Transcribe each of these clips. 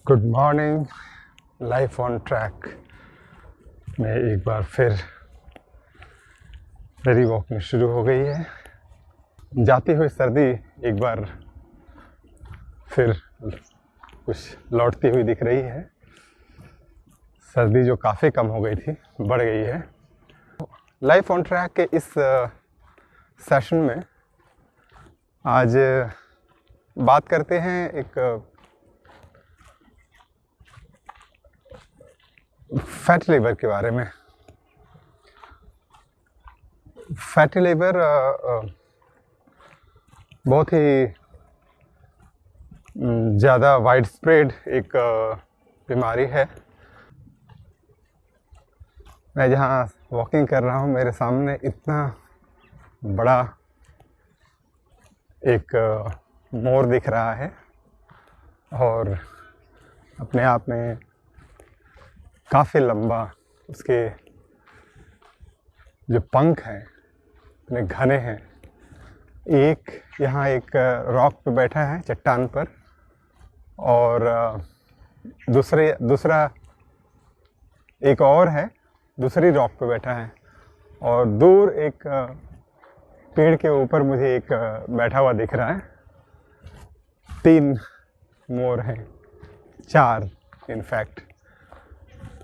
Good morning. Life on track में एक बार फिर मेरी वॉकिंग शुरू हो गई है। जाती हुई सर्दी एक बार फिर कुछ लौटती हुई दिख रही है। सर्दी जो काफ़ी कम हो गई थी बढ़ गई है। लाइफ ऑन ट्रैक के इस सेशन में आज बात करते हैं एक फैटी लिवर के बारे में। फैटी लिवर बहुत ही ज़्यादा वाइड स्प्रेड एक बीमारी है। मैं जहाँ वॉकिंग कर रहा हूँ मेरे सामने इतना बड़ा एक मोर दिख रहा है और अपने आप में काफ़ी लंबा उसके जो पंख हैं इतने घने हैं। एक यहाँ एक रॉक पे बैठा है चट्टान पर और दूसरा एक और है दूसरी रॉक पे बैठा है और दूर एक पेड़ के ऊपर मुझे एक बैठा हुआ दिख रहा है। 3 मोर हैं, 4 इनफैक्ट।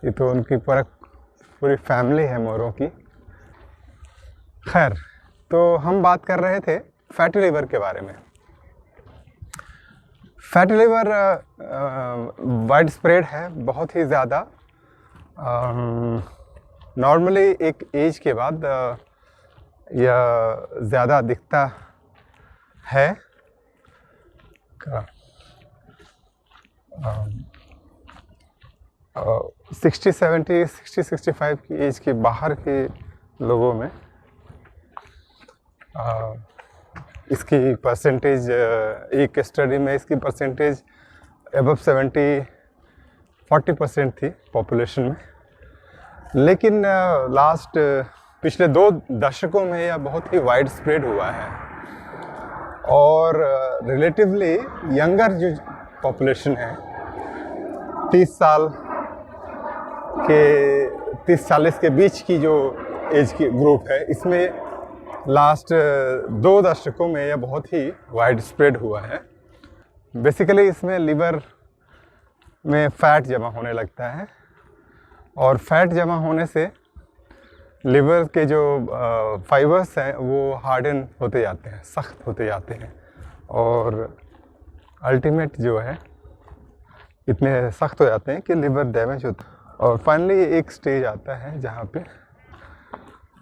ये तो उनकी पूरी फैमिली है मोरों की। खैर, तो हम बात कर रहे थे फैटी लिवर के बारे में। फैटी लिवर वाइड स्प्रेड है, बहुत ही ज़्यादा। नॉर्मली एक एज के बाद यह ज़्यादा दिखता है। 60-65 की एज के बाहर के लोगों में इसकी परसेंटेज, एक स्टडी में इसकी परसेंटेज अबव 40% थी पॉपुलेशन में। लेकिन पिछले 2 दशकों में यह बहुत ही वाइड स्प्रेड हुआ है और रिलेटिवली यंगर जो पॉपुलेशन है 30-40 के बीच की जो एज की ग्रुप है, इसमें लास्ट 2 दशकों में यह बहुत ही वाइड स्प्रेड हुआ है। बेसिकली इसमें लिवर में फ़ैट जमा होने लगता है और फैट जमा होने से लिवर के जो फाइबर्स हैं वो हार्डन होते जाते हैं, सख्त होते जाते हैं और अल्टीमेट जो है इतने सख्त हो जाते हैं कि लिवर डैमेज होता है और फाइनली एक स्टेज आता है जहाँ पे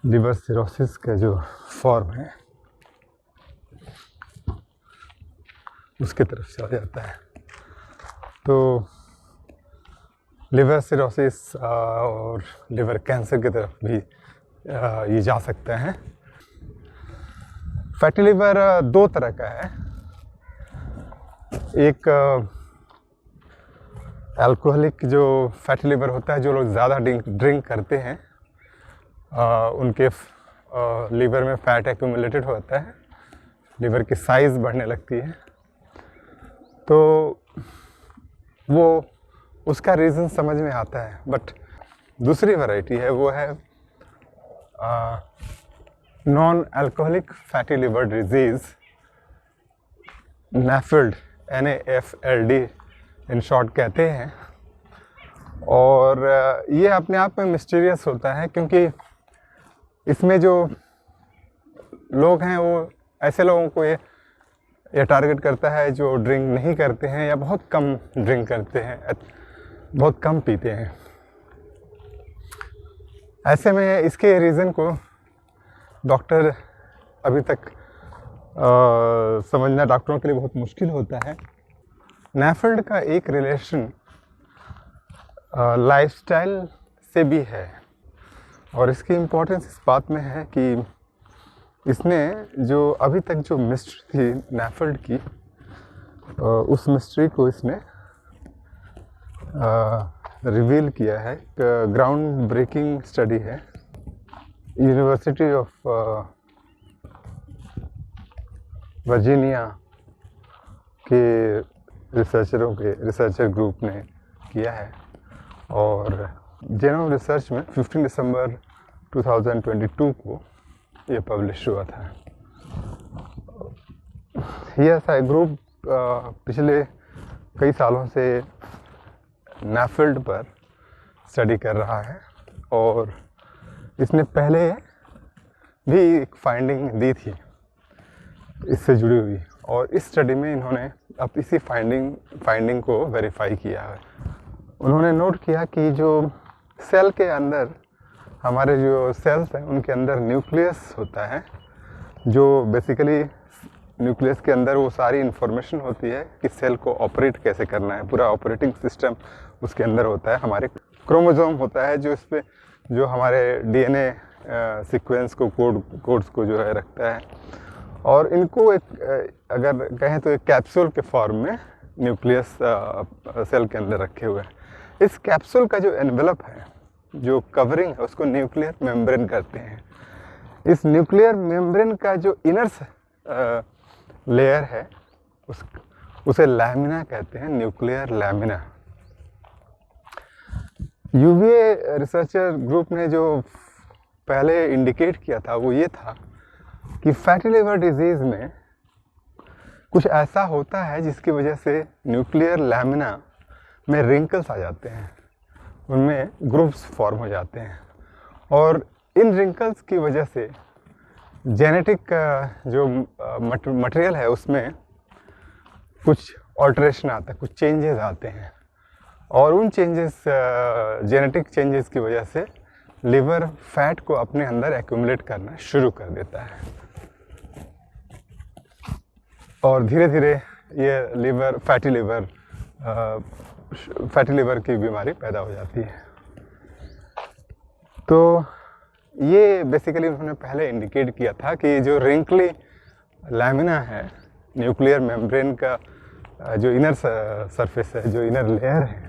लिवर सिरोसिस का जो फॉर्म है उसके तरफ चला जाता है। तो लिवर सिरोसिस और लिवर कैंसर की तरफ भी ये जा सकता है। फैटी लिवर 2 तरह का है। एक अल्कोहलिक जो फैटी लिवर होता है, जो लोग ज़्यादा ड्रिंक करते हैं उनके लिवर में फ़ैट एक्यूमुलेटेड होता है, लिवर की साइज़ बढ़ने लगती है। तो वो उसका रीज़न समझ में आता है। बट दूसरी वैरायटी है, वो है non alcoholic fatty liver disease, NAFLD, NAFLD in short कहते हैं। और ये अपने आप में मिस्टीरियस होता है क्योंकि इसमें जो लोग हैं वो ऐसे लोगों को ये टारगेट करता है जो ड्रिंक नहीं करते हैं या बहुत कम ड्रिंक करते हैं, बहुत कम पीते हैं। ऐसे में इसके रीज़न को डॉक्टर अभी तक समझना डॉक्टरों के लिए बहुत मुश्किल होता है। NAFLD का एक रिलेशन लाइफस्टाइल से भी है और इसकी इम्पोर्टेंस इस बात में है कि इसने जो अभी तक जो मिस्ट्री थी NAFLD की, उस मिस्ट्री को इसने रिवील किया है। ग्राउंड ब्रेकिंग स्टडी है। यूनिवर्सिटी ऑफ वर्जीनिया के रिसर्चर ग्रुप ने किया है, और जेनोम रिसर्च में 15 दिसंबर 2022 को ये पब्लिश हुआ था। ये ऐसा ग्रुप पिछले कई सालों से नाफिल्ड पर स्टडी कर रहा है, और इसने पहले भी एक फाइंडिंग दी थी इससे जुड़ी हुई, और इस स्टडी में इन्होंने अब इसी फाइंडिंग को वेरीफाई किया है। उन्होंने नोट किया कि जो सेल के अंदर, हमारे जो सेल्स हैं उनके अंदर न्यूक्लियस होता है, जो बेसिकली न्यूक्लियस के अंदर वो सारी इन्फॉर्मेशन होती है कि सेल को ऑपरेट कैसे करना है, पूरा ऑपरेटिंग सिस्टम उसके अंदर होता है। हमारे क्रोमोसोम होता है जो इस पे जो हमारे डीएनए सीक्वेंस को कोड्स को जो है रखता है, और इनको एक अगर कहें तो एक कैप्सूल के फॉर्म में न्यूक्लियस सेल के अंदर रखे हुए हैं। इस कैप्सूल का जो एनवेलप है, जो कवरिंग है, उसको न्यूक्लियर मेम्ब्रेन कहते हैं। इस न्यूक्लियर मेम्ब्रेन का जो इनर लेयर है उसे लैमिना कहते हैं, nuclear lamina. UVA researcher group ने जो पहले इंडिकेट किया था वो ये था कि फैटी लिवर डिजीज़ में कुछ ऐसा होता है जिसकी वजह से न्यूक्लियर लैमिना में रिंकल्स आ जाते हैं, उनमें ग्रुप्स फॉर्म हो जाते हैं, और इन रिंकल्स की वजह से जेनेटिक जो मटेरियल है उसमें कुछ ऑल्ट्रेशन आता है, कुछ चेंजेस आते हैं, और उन चेंजेस जेनेटिक चेंजेस की वजह से लिवर फैट को अपने अंदर एक्यूमुलेट करना शुरू कर देता है, और धीरे धीरे ये फैटी लिवर की बीमारी पैदा हो जाती है। तो ये बेसिकली उन्होंने पहले इंडिकेट किया था कि जो रिंकली लैमिना है, न्यूक्लियर मेम्ब्रेन का जो इनर सरफेस है, जो इनर लेयर है,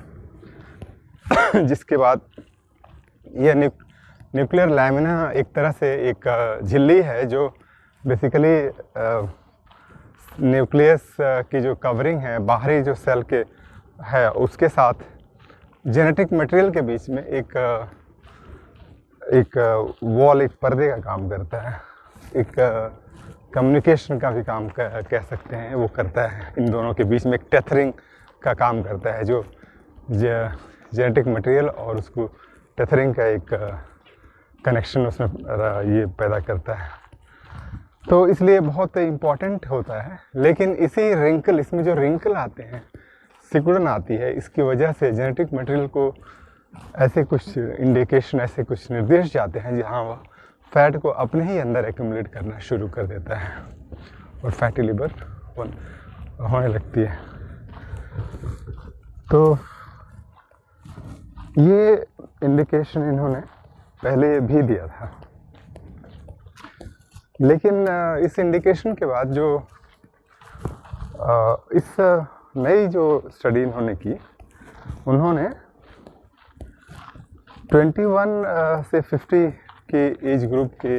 जिसके बाद ये न्यूक्लियर लैमिना एक तरह से एक झिल्ली है जो बेसिकली न्यूक्लियस की जो कवरिंग है, बाहरी जो सेल के है, उसके साथ जेनेटिक मटेरियल के बीच में एक वॉल, एक पर्दे का काम करता है, एक कम्युनिकेशन का भी काम कह सकते हैं वो करता है। इन दोनों के बीच में एक टेथरिंग का काम करता है, जो जेनेटिक मटेरियल और उसको टेथरिंग का एक कनेक्शन उसमें ये पैदा करता है। तो इसलिए बहुत इम्पॉर्टेंट होता है। लेकिन इसी रिंकल, इसमें जो रिंकल आते हैं, सिकुड़न आती है, इसकी वजह से जेनेटिक मटेरियल को ऐसे कुछ इंडिकेशन, ऐसे कुछ निर्देश जाते हैं जहाँ वह फैट को अपने ही अंदर एक्यूमुलेट करना शुरू कर देता है और फैटी लिवर होने लगती है। तो ये इंडिकेशन इन्होंने पहले भी दिया था, लेकिन इस इंडिकेशन के बाद जो इस नई जो स्टडी इन्होंने की, उन्होंने 21 से 50 के एज ग्रुप के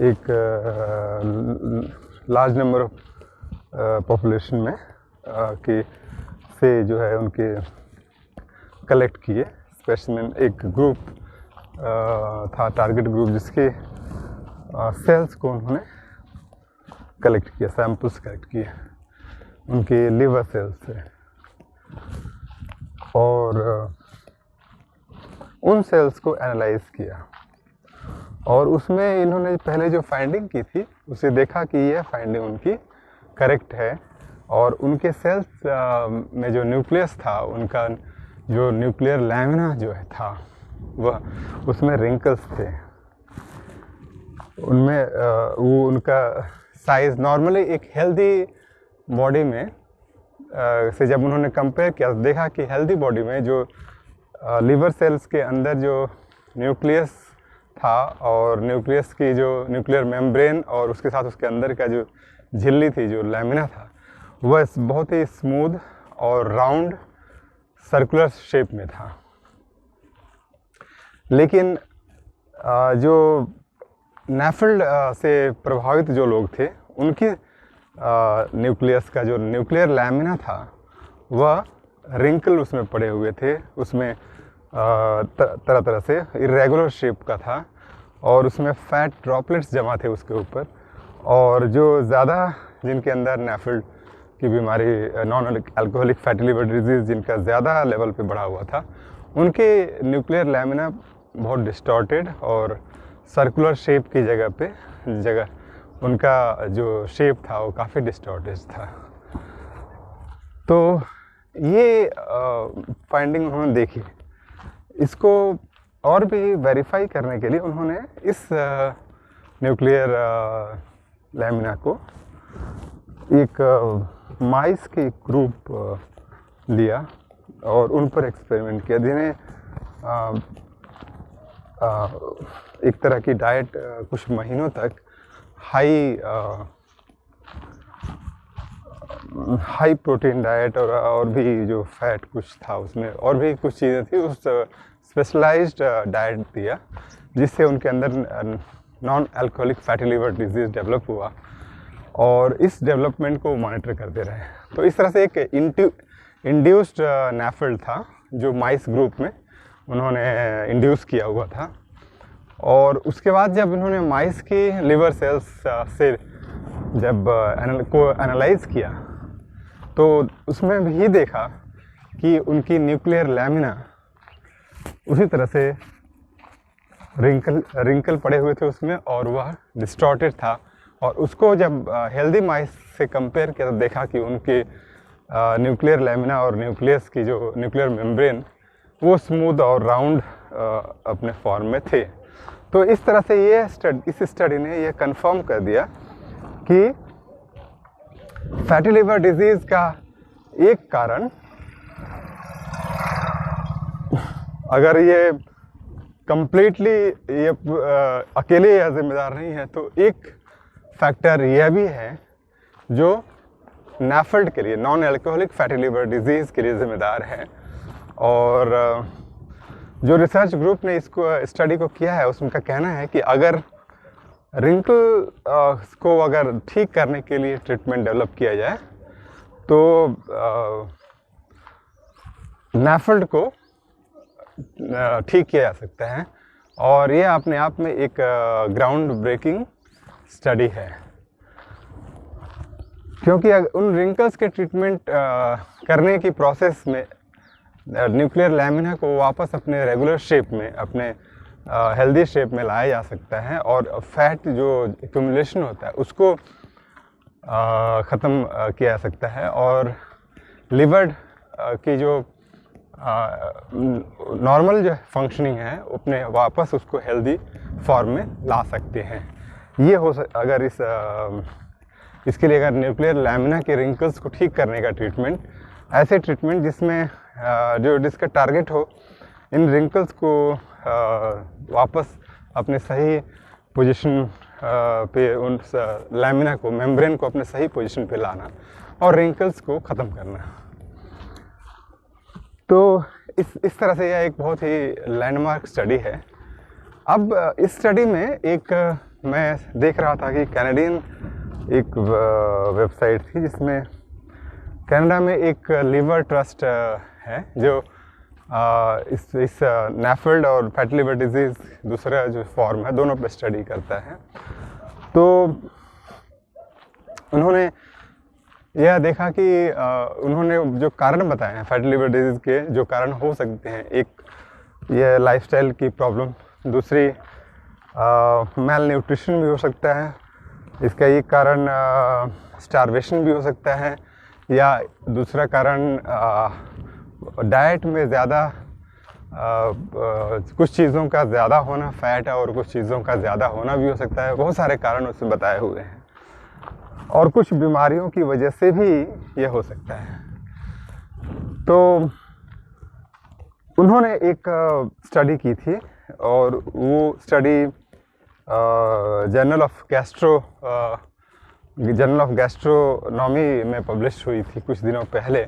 एक लार्ज नंबर ऑफ पॉपुलेशन में के से जो है उनके कलेक्ट किए स्पेसिमेन। एक ग्रुप था, टारगेट ग्रुप, जिसके सेल्स को उन्होंने कलेक्ट किया, सैंपल्स कलेक्ट किए उनके लिवर सेल्स से, और उन सेल्स को एनालाइज किया, और उसमें इन्होंने पहले जो फाइंडिंग की थी उसे देखा कि यह फाइंडिंग उनकी करेक्ट है, और उनके सेल्स में जो न्यूक्लियस था, उनका जो न्यूक्लियर लैमिना जो है था, वह उसमें रिंकल्स थे, उनमें वो उनका साइज़ नॉर्मली एक हेल्दी बॉडी में से जब उन्होंने कंपेयर किया तो देखा कि हेल्दी बॉडी में जो लिवर सेल्स के अंदर जो न्यूक्लियस था, और न्यूक्लियस की जो न्यूक्लियर मेम्ब्रेन और उसके साथ उसके अंदर का जो झिल्ली थी, जो लैमिना था, वह बहुत ही स्मूथ और राउंड सर्कुलर शेप में था। लेकिन जो नाफिल्ड से प्रभावित जो लोग थे, उनकी न्यूक्लियस का जो न्यूक्लियर लैमिना था, वह रिंकल उसमें पड़े हुए थे, उसमें तरह तरह से इरेगुलर शेप का था और उसमें फैट ड्रॉपलेट्स जमा थे उसके ऊपर। और जो ज़्यादा जिनके अंदर नेफल्ड की बीमारी, non alcoholic fatty liver disease जिनका ज़्यादा लेवल पे बढ़ा हुआ था, उनके न्यूक्लियर लैमिना बहुत डिस्टॉर्टेड और सर्कुलर शेप की जगह उनका जो शेप था वो काफ़ी डिस्टॉर्टेड था। तो ये फाइंडिंग उन्होंने देखी। इसको और भी वेरीफाई करने के लिए उन्होंने इस न्यूक्लियर लैमिना को एक माइस की ग्रुप लिया और उन पर एक्सपेरिमेंट किया, जिन्हें एक तरह की डाइट कुछ महीनों तक हाई प्रोटीन डाइट और भी जो फैट कुछ था उसमें और भी कुछ चीज़ें थी, उस स्पेशलाइज्ड डाइट दिया, जिससे उनके अंदर non alcoholic fatty liver disease develop हुआ और इस डेवलपमेंट को मॉनिटर करते रहे। तो इस तरह से एक इंड्यूस्ड नेफल्ड था जो माइस ग्रुप में उन्होंने इंड्यूस किया हुआ था। और उसके बाद जब उन्होंने माइस की लिवर सेल्स से जब को एनालाइज किया तो उसमें भी देखा कि उनकी न्यूक्लियर लैमिना उसी तरह से रिंकल पड़े हुए थे उसमें और वह डिस्टॉर्टेड था। और उसको जब हेल्दी माइस से कंपेयर किया तो देखा कि उनके न्यूक्लियर लैमिना और न्यूक्लियस की जो न्यूक्लियर मेम्ब्रेन वो स्मूथ और राउंड अपने फॉर्म में थे। तो इस तरह से इस स्टडी ने ये कंफर्म कर दिया कि फैटी लिवर डिजीज़ का एक कारण, अगर ये कंप्लीटली ये अकेले या जिम्मेदार नहीं है, तो एक फैक्टर यह भी है जो नेफल्ड के लिए, non alcoholic fatty liver disease के लिए ज़िम्मेदार है। और जो रिसर्च ग्रुप ने इसको स्टडी को किया है उसका कहना है कि अगर रिंकल को अगर ठीक करने के लिए ट्रीटमेंट डेवलप किया जाए तो नेफल्ड को ठीक किया जा सकता है। और ये अपने आप में एक ग्राउंड ब्रेकिंग स्टडी है, क्योंकि उन रिंकल्स के ट्रीटमेंट करने की प्रोसेस में न्यूक्लियर लैमिना को वापस अपने रेगुलर शेप में, अपने हेल्दी शेप में लाया जा सकता है और फैट जो एक्यूमुलेशन होता है उसको ख़त्म किया जा सकता है और लिवर की जो नॉर्मल जो फंक्शनिंग है अपने वापस उसको हेल्दी फॉर्म में ला सकते हैं। ये अगर इसके लिए अगर न्यूक्लियर लैमिना के रिंकल्स को ठीक करने का ट्रीटमेंट, ऐसे ट्रीटमेंट जिसमें जिसका टारगेट हो इन रिंकल्स को वापस अपने सही पोजीशन पे, उन लैमिना को, मेम्ब्रेन को अपने सही पोजीशन पे लाना और रिंकल्स को ख़त्म करना। तो इस तरह से यह एक बहुत ही लैंडमार्क स्टडी है। अब इस स्टडी में एक मैं देख रहा था कि कैनेडियन एक वेबसाइट थी जिसमें कनाडा में एक लिवर ट्रस्ट है जो इस नेफल्ड और फैटी लिवर डिजीज़ दूसरा जो फॉर्म है दोनों पे स्टडी करता है। तो उन्होंने यह देखा कि उन्होंने जो कारण बताए हैं फैटी लिवर डिजीज़ के, जो कारण हो सकते हैं, एक ये लाइफस्टाइल की प्रॉब्लम, दूसरी मेल न्यूट्रिशन भी हो सकता है, इसका एक कारण स्टारवेशन भी हो सकता है, या दूसरा कारण डाइट में ज़्यादा कुछ चीज़ों का ज़्यादा होना, फैट और कुछ चीज़ों का ज़्यादा होना भी हो सकता है। बहुत सारे कारण उसमें बताए हुए हैं और कुछ बीमारियों की वजह से भी ये हो सकता है। तो उन्होंने एक स्टडी की थी और वो स्टडी जर्नल ऑफ गैस्ट्रोनॉमी में पब्लिश हुई थी कुछ दिनों पहले।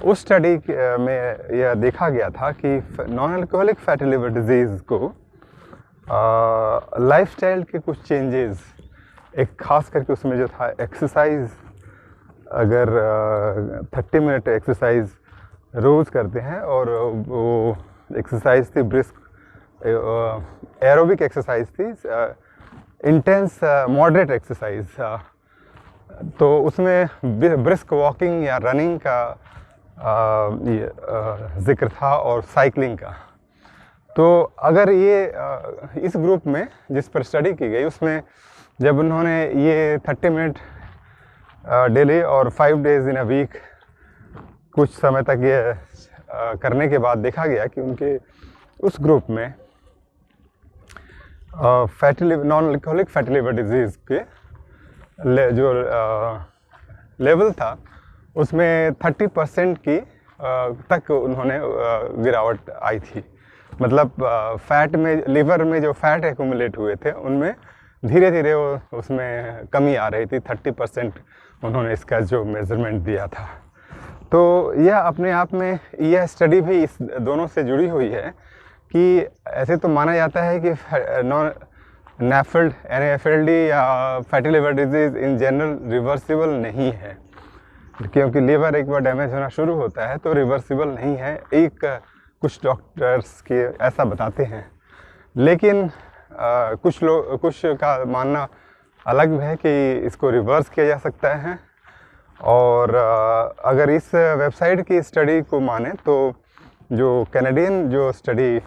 उस स्टडी में यह देखा गया था कि non alcoholic fatty liver disease को लाइफस्टाइल के कुछ चेंजेस, एक खास करके उसमें जो था एक्सरसाइज अगर 30 मिनट एक्सरसाइज रोज़ करते हैं, और वो एक्सरसाइज थी ब्रिस्क एरोबिक एक्सरसाइज थी, इंटेंस मॉडरेट एक्सरसाइज, तो उसमें ब्रिस्क वॉकिंग या रनिंग का जिक्र था और साइकिलिंग का। तो अगर ये इस ग्रुप में जिस पर स्टडी की गई उसमें जब उन्होंने ये 30 मिनट डेली और 5 डेज इन अ वीक कुछ समय तक ये करने के बाद देखा गया कि उनके उस ग्रुप में non alcoholic fatty liver disease के जो लेवल था उसमें 30% की तक उन्होंने गिरावट आई थी। मतलब फैट में, लिवर में जो फैट एक्यूमुलेट हुए थे उनमें धीरे धीरे उसमें कमी आ रही थी। 30% उन्होंने इसका जो मेज़रमेंट दिया था। तो यह अपने आप में, यह स्टडी भी इस दोनों से जुड़ी हुई है कि ऐसे तो माना जाता है कि NAFLD NAFLD या fatty liver disease in general reversible नहीं है, क्योंकि लीवर एक बार डैमेज होना शुरू होता है तो रिवर्सिबल नहीं है। कुछ डॉक्टर्स के ऐसा बताते हैं, लेकिन कुछ का मानना अलग है कि इसको रिवर्स किया जा सकता है। और अगर इस वेबसाइट की स्टडी को माने तो जो कैनेडियन जो स्टडी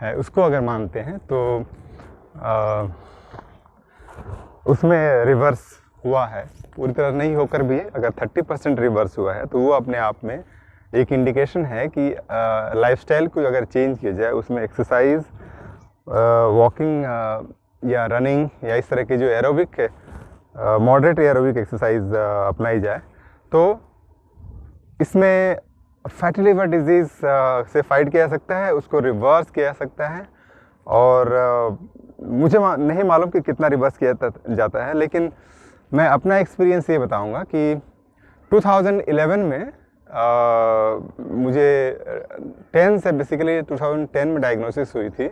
है उसको अगर मानते हैं तो उसमें रिवर्स हुआ है, पूरी तरह नहीं होकर भी अगर 30% रिवर्स हुआ है तो वो अपने आप में एक इंडिकेशन है कि लाइफस्टाइल को अगर चेंज किया जाए, उसमें एक्सरसाइज, वॉकिंग या रनिंग या इस तरह की जो एरोबिक मॉडरेट एरोबिक एक्सरसाइज अपनाई जाए तो इसमें फैटी लिवर डिजीज़ से फाइट किया जा सकता है, उसको रिवर्स किया जा सकता है। और मुझे नहीं मालूम कि कितना रिवर्स किया जाता है, लेकिन मैं अपना एक्सपीरियंस ये बताऊंगा कि 2011 में मुझे 10 से बेसिकली 2010 में डायग्नोसिस हुई थी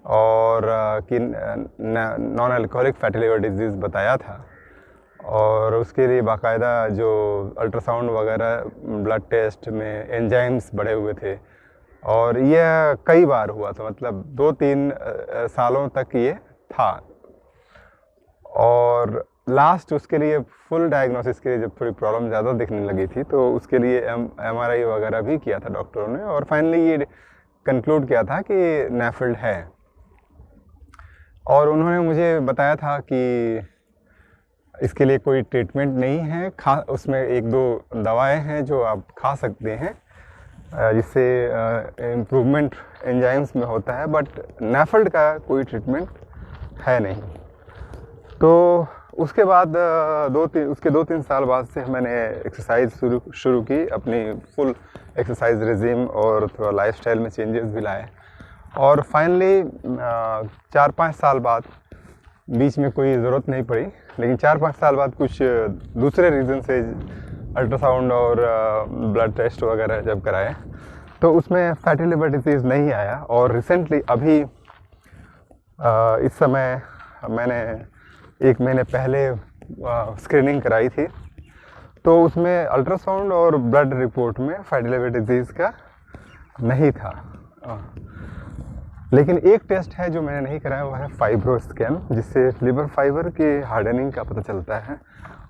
और कि non alcoholic fatty liver disease बताया था, और उसके लिए बाकायदा जो अल्ट्रासाउंड वगैरह ब्लड टेस्ट में एंजाइम्स बढ़े हुए थे, और यह कई बार हुआ था, मतलब 2-3 सालों तक ये था। और लास्ट उसके लिए फुल डायग्नोसिस के लिए जब थोड़ी प्रॉब्लम ज़्यादा दिखने लगी थी तो उसके लिए MRI वगैरह भी किया था डॉक्टरों ने, और फाइनली ये कंक्लूड किया था कि NAFLD है। और उन्होंने मुझे बताया था कि इसके लिए कोई ट्रीटमेंट नहीं है, उसमें 1-2 दवाएं हैं जो आप खा सकते हैं जिससे इम्प्रूवमेंट एंजाइम्स में होता है, बट NAFLD का कोई ट्रीटमेंट है नहीं। तो उसके बाद उसके 2-3 साल बाद से मैंने एक्सरसाइज शुरू की, अपनी फुल एक्सरसाइज रेजिम, और थोड़ा लाइफस्टाइल में चेंजेस भी लाए। और फाइनली 4-5 साल बाद, बीच में कोई ज़रूरत नहीं पड़ी, लेकिन 4-5 साल बाद कुछ दूसरे रीज़न से अल्ट्रासाउंड और ब्लड टेस्ट वगैरह जब कराए तो उसमें फैटी लिवर डिजीज़ नहीं आया। और रिसेंटली अभी इस समय मैंने 1 महीने पहले स्क्रीनिंग कराई थी, तो उसमें अल्ट्रासाउंड और ब्लड रिपोर्ट में फैटी लिवर डिजीज़ का नहीं था। लेकिन एक टेस्ट है जो मैंने नहीं कराया, वो है फाइब्रो स्कैन, जिससे लिवर फाइबर के हार्डनिंग का पता चलता है।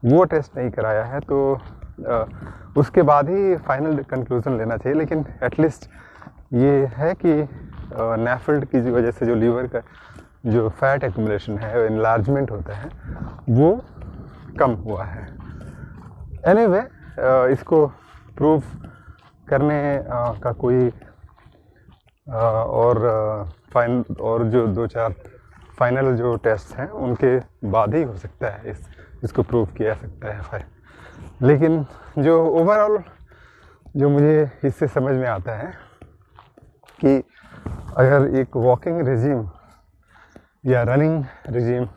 वो टेस्ट नहीं कराया है, तो उसके बाद ही फाइनल कंक्लूज़न लेना चाहिए। लेकिन एटलीस्ट ये है कि NAFLD की वजह से जो लीवर का जो फैट एक्यूमुलेशन है, इनलार्जमेंट होता है, वो कम हुआ है। एनीवे, इसको प्रूव करने का कोई और जो 2-4 फाइनल जो टेस्ट हैं उनके बाद ही हो सकता है इसको प्रूव किया जा सकता है। लेकिन जो ओवरऑल जो मुझे इससे समझ में आता है कि अगर एक वॉकिंग रेजिम या रनिंग रेजिम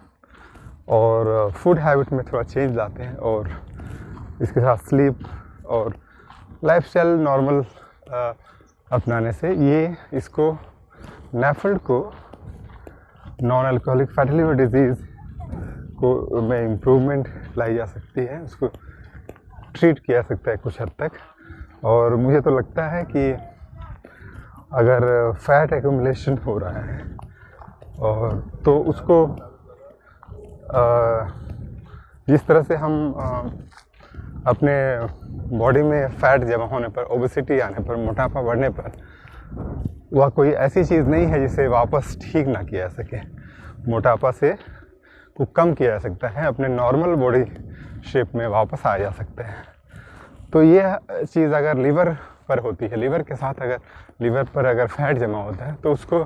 और फूड हैबिट में थोड़ा चेंज लाते हैं, और इसके साथ स्लीप और लाइफस्टाइल नॉर्मल अपनाने से इसको NAFLD को, non alcoholic fatty liver disease को में इम्प्रूवमेंट लाई जा सकती है, उसको ट्रीट किया जा सकता है कुछ हद तक। और मुझे तो लगता है कि अगर फैट एक्यूमुलेशन हो रहा है और तो उसको जिस तरह से हम अपने बॉडी में फैट जमा होने पर, ओबेसिटी आने पर, मोटापा बढ़ने पर, वह कोई ऐसी चीज़ नहीं है जिसे वापस ठीक ना किया जा सके। मोटापा से को कम किया जा सकता है, अपने नॉर्मल बॉडी शेप में वापस आ जा सकते हैं। तो ये चीज़ अगर लीवर पर होती है, लीवर के साथ अगर लीवर पर अगर फैट जमा होता है तो उसको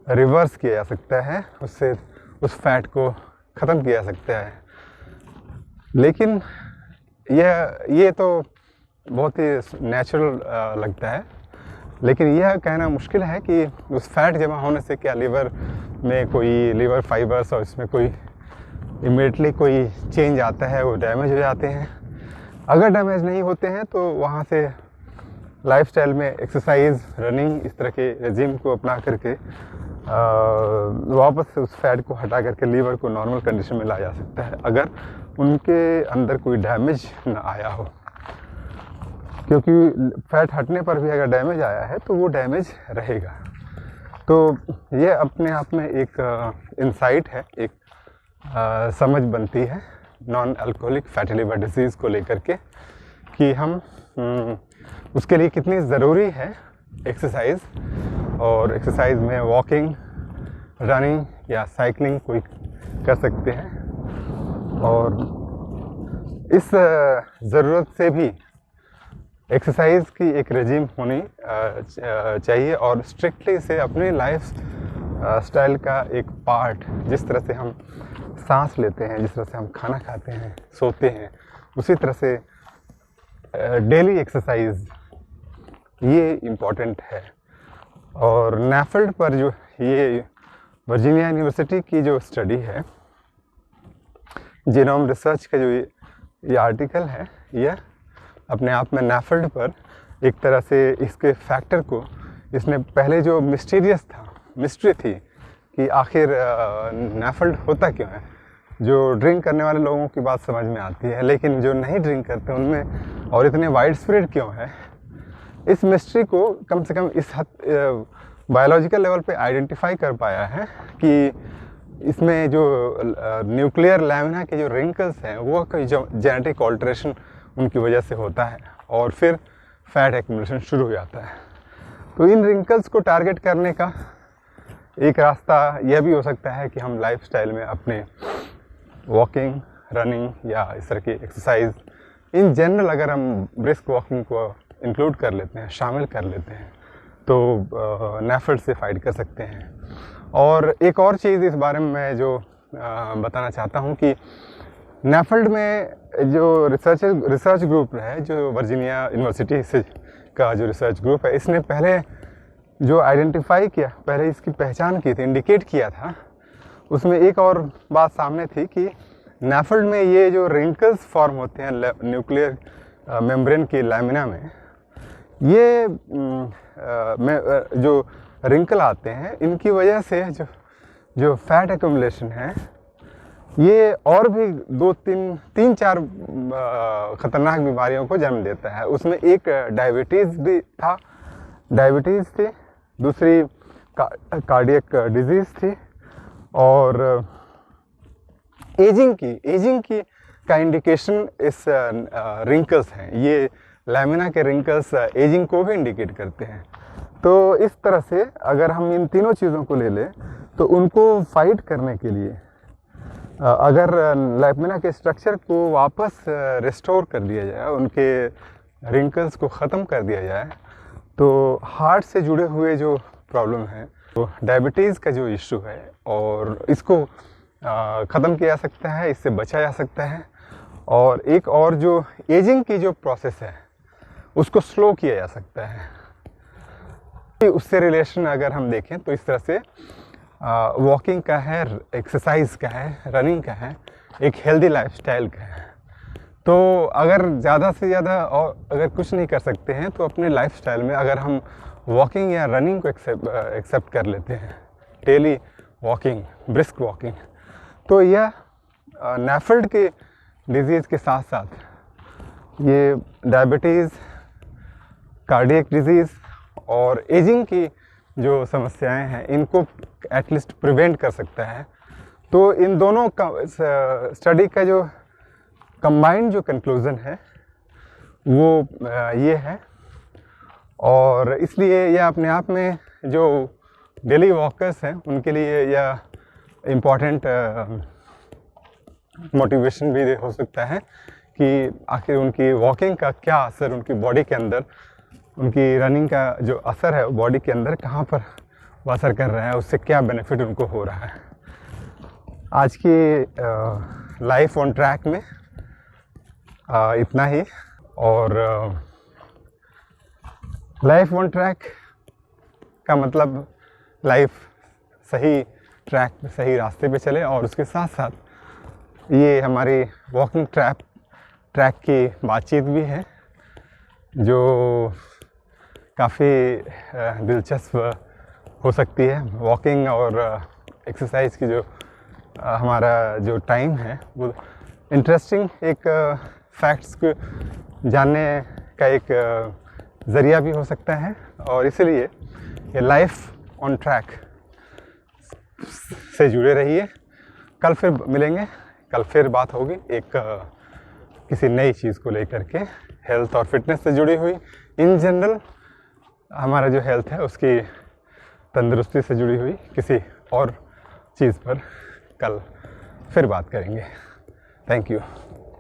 रिवर्स किया जा सकता है, उससे उस फैट को ख़त्म किया जा सकता है। लेकिन ये तो बहुत ही नेचुरल लगता है, लेकिन यह कहना मुश्किल है कि उस फैट जमा होने से क्या लीवर में कोई लीवर फाइबर्स और इसमें कोई इमीडिएटली कोई चेंज आता है, वो डैमेज हो जाते हैं। अगर डैमेज नहीं होते हैं तो वहाँ से लाइफस्टाइल में एक्सरसाइज, रनिंग, इस तरह के रेजिम को अपना करके वापस उस फैट को हटा करके लीवर को नॉर्मल कंडीशन में लाया जा सकता है, अगर उनके अंदर कोई डैमेज ना आया हो। क्योंकि फैट हटने पर भी अगर डैमेज आया है तो वो डैमेज रहेगा। तो ये अपने आप में एक इंसाइट है, एक समझ बनती है non alcoholic fatty liver disease को लेकर के कि हम उसके लिए कितनी ज़रूरी है एक्सरसाइज। और एक्सरसाइज में वॉकिंग, रनिंग या साइकिलिंग कोई कर सकते हैं। और इस ज़रूरत से भी एक्सरसाइज की एक रेजिम होनी चाहिए और स्ट्रिक्टली इसे अपने लाइफ स्टाइल का एक पार्ट, जिस तरह से हम सांस लेते हैं, जिस तरह से हम खाना खाते हैं, सोते हैं, उसी तरह से डेली एक्सरसाइज ये इम्पॉर्टेंट है। और NAFLD पर जो ये वर्जीनिया यूनिवर्सिटी की जो स्टडी है, जीनोम रिसर्च का जो ये आर्टिकल है, यह अपने आप में NAFLD पर एक तरह से इसके फैक्टर को, इसने पहले जो मिस्ट्री थी कि आखिर NAFLD होता क्यों है। जो ड्रिंक करने वाले लोगों की बात समझ में आती है, लेकिन जो नहीं ड्रिंक करते उनमें और इतने वाइड स्प्रेड क्यों है, इस मिस्ट्री को कम से कम इस हद बायोलॉजिकल लेवल पे आइडेंटिफाई कर पाया है कि इसमें जो न्यूक्लियर लैमिना के जो रिंकल्स हैं वो कोई जो जेनेटिक ऑल्ट्रेशन उनकी वजह से होता है और फिर फैट एक्यूमुलेशन शुरू हो जाता है। तो इन रिंकल्स को टारगेट करने का एक रास्ता यह भी हो सकता है कि हम लाइफस्टाइल में अपने वॉकिंग, रनिंग या इस तरह की एक्सरसाइज इन जनरल अगर हम ब्रिस्क वॉकिंग को इंक्लूड कर लेते हैं, शामिल कर लेते हैं, तो NAFLD से फाइट कर सकते हैं। और एक और चीज़ इस बारे में मैं जो बताना चाहता हूँ कि NAFLD में जो रिसर्च ग्रुप है, जो वर्जीनिया यूनिवर्सिटी से का जो रिसर्च ग्रुप है, इसने पहले जो आइडेंटिफाई किया, पहले इसकी पहचान की थी, इंडिकेट किया था, उसमें एक और बात सामने थी कि NAFLD में ये जो रिंकल्स फॉर्म होते हैं न्यूक्लियर मेम्ब्रेन की लैमिना में, ये जो रिंकल आते हैं, इनकी वजह से जो फैट एक्यूमुलेशन है, ये और भी तीन चार ख़तरनाक बीमारियों को जन्म देता है। उसमें एक डायबिटीज़ भी था, डायबिटीज़ थी, दूसरी कार्डियक डिजीज़ थी, और एजिंग की का इंडिकेशन इस रिंकल्स हैं। ये लैमिना के रिंकल्स एजिंग को भी इंडिकेट करते हैं। तो इस तरह से अगर हम इन तीनों चीज़ों को ले लें तो उनको फाइट करने के लिए अगर लैमिना के स्ट्रक्चर को वापस रिस्टोर कर दिया जाए, उनके रिंकल्स को ख़त्म कर दिया जाए, तो हार्ट से जुड़े हुए जो प्रॉब्लम है, तो डायबिटीज़ का जो इशू है, और इसको ख़त्म किया जा सकता है, इससे बचा जा सकता है। और एक और जो एजिंग की जो प्रोसेस है उसको स्लो किया जा सकता है। उससे रिलेशन अगर हम देखें तो इस तरह से वॉकिंग का है, एक्सरसाइज का है, रनिंग का है, एक हेल्दी लाइफस्टाइल का है। तो अगर ज़्यादा से ज़्यादा और अगर कुछ नहीं कर सकते हैं तो अपने लाइफस्टाइल में अगर हम वॉकिंग या रनिंग को एक्सेप्ट कर लेते हैं, डेली वॉकिंग, ब्रिस्क वॉकिंग, तो यह NAFLD के डिजीज़ के साथ साथ ये डायबिटीज़, कार्डियक डिजीज़ और एजिंग की जो समस्याएं हैं इनको एटलीस्ट प्रिवेंट कर सकता है। तो इन दोनों का स्टडी का जो कंबाइंड जो कंक्लूज़न है वो ये है, और इसलिए यह अपने आप में जो डेली वॉकर्स हैं उनके लिए यह इम्पॉर्टेंट मोटिवेशन भी हो सकता है कि आखिर उनकी वॉकिंग का क्या असर उनकी बॉडी के अंदर, उनकी रनिंग का जो असर है बॉडी के अंदर कहाँ पर वो असर कर रहा है, उससे क्या बेनिफिट उनको हो रहा है। आज की लाइफ ऑन ट्रैक में इतना ही। और लाइफ ऑन ट्रैक का मतलब लाइफ सही ट्रैक पे, सही रास्ते पे चले, और उसके साथ साथ ये हमारी वॉकिंग ट्रैक की बातचीत भी है जो काफ़ी दिलचस्प हो सकती है। वॉकिंग और एक्सरसाइज की जो हमारा जो टाइम है वो इंटरेस्टिंग एक फैक्ट्स को जानने का एक ज़रिया भी हो सकता है, और इसलिए ये लाइफ ऑन ट्रैक से जुड़े रहिए। कल फिर मिलेंगे, कल फिर बात होगी एक किसी नई चीज़ को लेकर के, हेल्थ और फिटनेस से जुड़ी हुई, इन जनरल हमारा जो हेल्थ है उसकी तंदुरुस्ती से जुड़ी हुई किसी और चीज़ पर कल फिर बात करेंगे। Thank you.